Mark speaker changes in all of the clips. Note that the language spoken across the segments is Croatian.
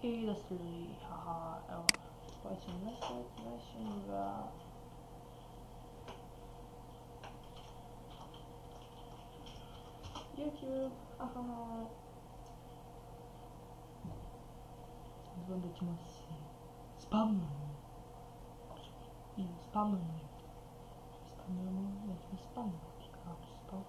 Speaker 1: Hej, da ste ljudi, haha, evo, spojit ćemo nešto ga. YouTube, haha. Znam da ćemo se spamnemo. I spamnemo. Spamnemo, nećemo spamnemo. Kako spam?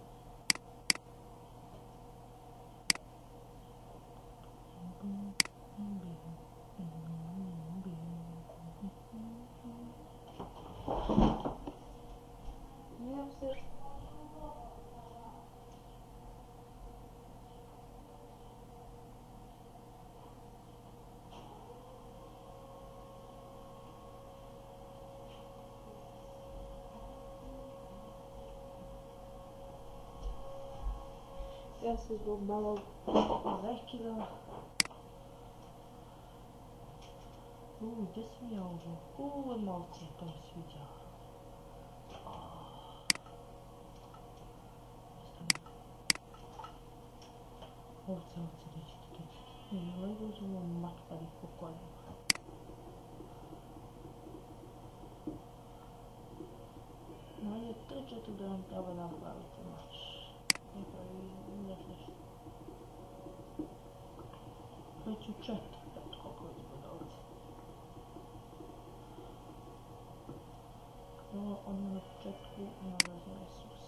Speaker 1: Miram se. Ja se zbog malog rekida. Gdje sam ja ovo? Malce, to mi sviđa. Ovce, dođite. Ne, ovaj uzemo mačkari po koljima. Manje 3-4 da vam treba napraviti mač. Ne pravi, ne znaš. Već u 4, koliko izgleda ovdje. Ovo ono na početku nalazi resurs.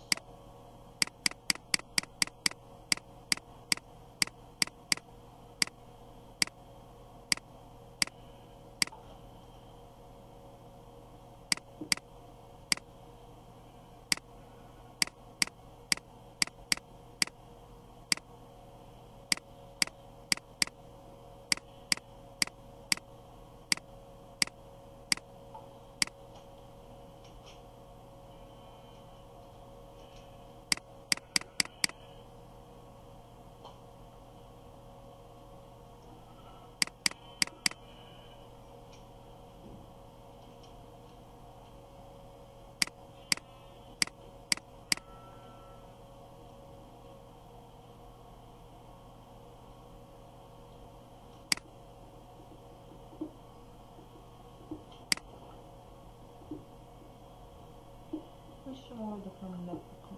Speaker 1: Ćemo ovdje dok nam ne pukne.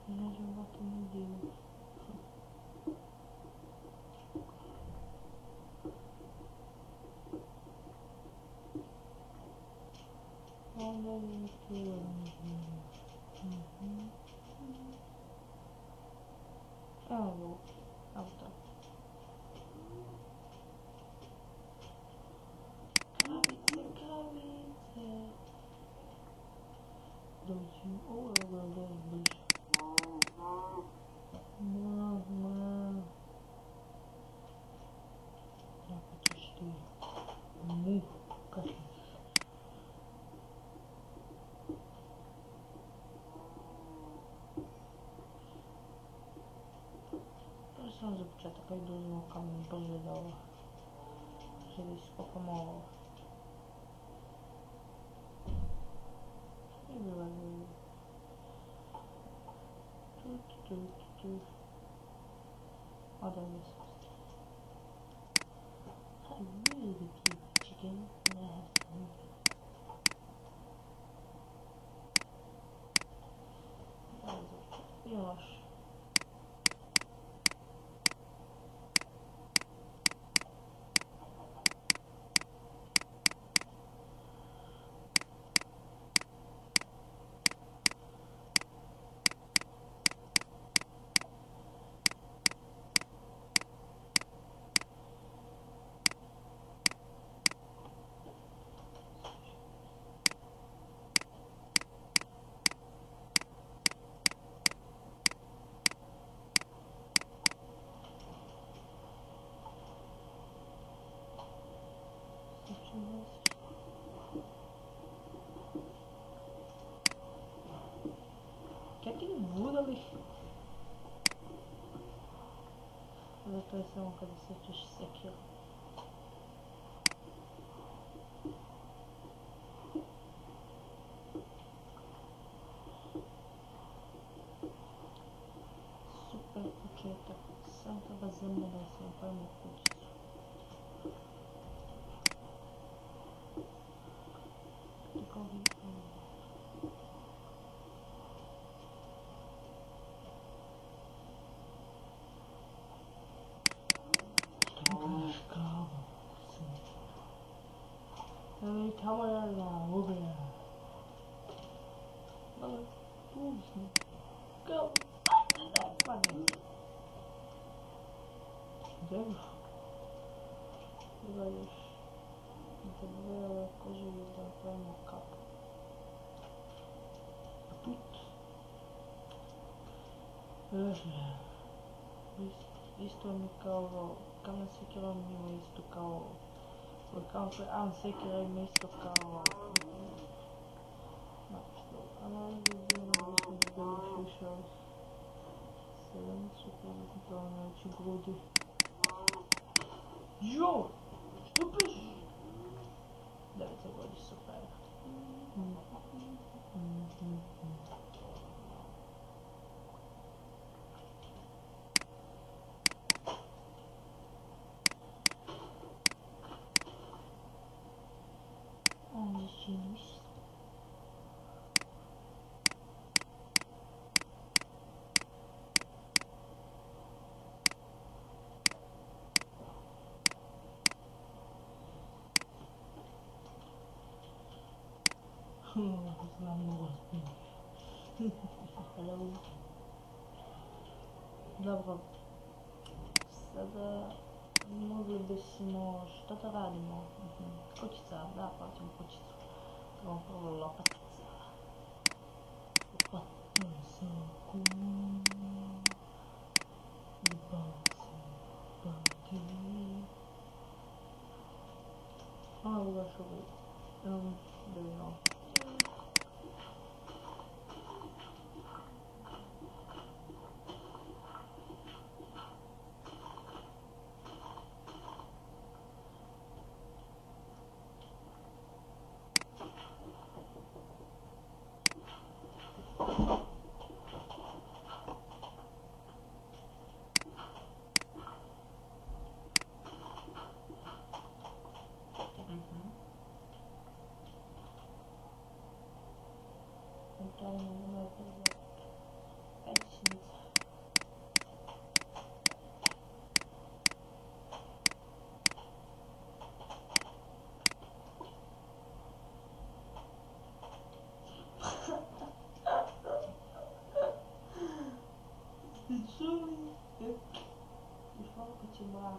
Speaker 1: Ne životu ne divu. Evo, auto. Kravice. Dođi, ovo je bliže. Mama. Jako ćeš ti. Kašniš. Samo za početak, ajde uzmemo kamen brže da ovo želi iskopamo ovo. I bila je tu. A da je spusti. I really cute chicken and I have to move it. Još. ti budali. Zato je samo kada sjećaš sekiru. Super početak, sam treba zemlja da se napravimo kućicu. Tako tamo je na ubija. Malo tužno. Kao padne. Dobro. Treba još debele kože da napravimo kapu. Tut. Isto mi kao kamen sekira mi ima isto kao An sekira ima isto kao mislim da još više ovih 7 super kao najveći grudi. Jo! Što piš? 9 se godi super. Genius. Znam mnogo spinješ. Dobro. Sada mogli bismo, što da radimo? Kućica, da, plaćamo kućicu. Prvo lopatica. Lopatica kum. Baci. Ovo baš uvijek. Da vidimo. И фалка тьма.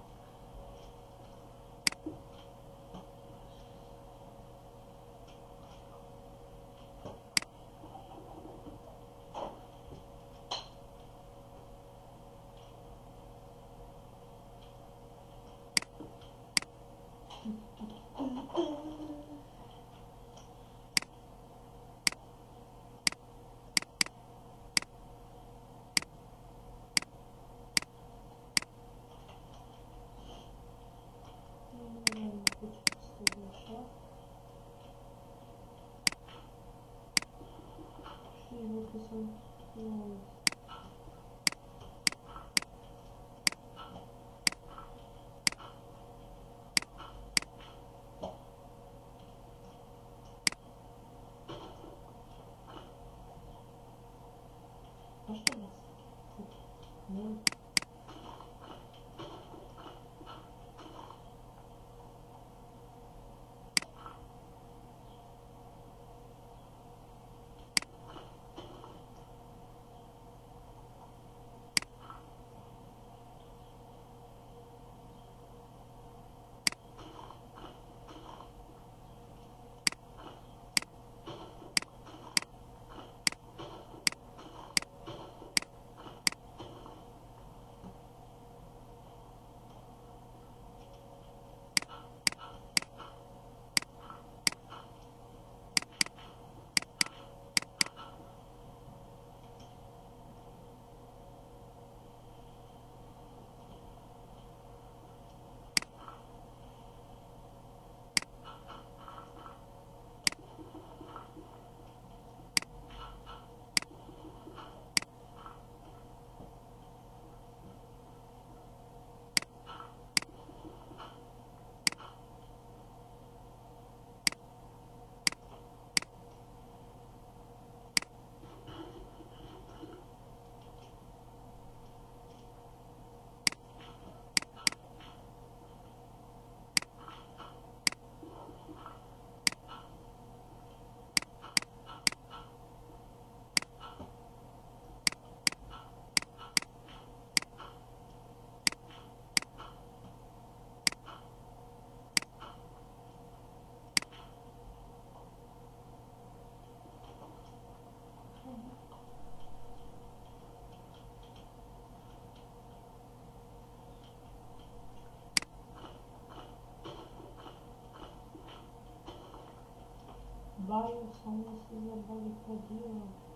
Speaker 1: Baia samo se zabarikadirao.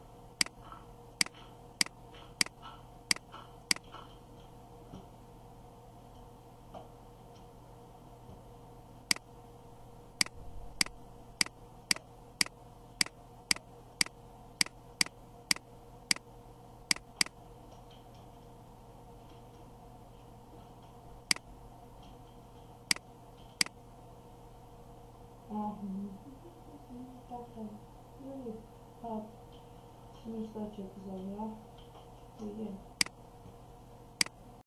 Speaker 1: Така, нали, това мисля, че е за видео.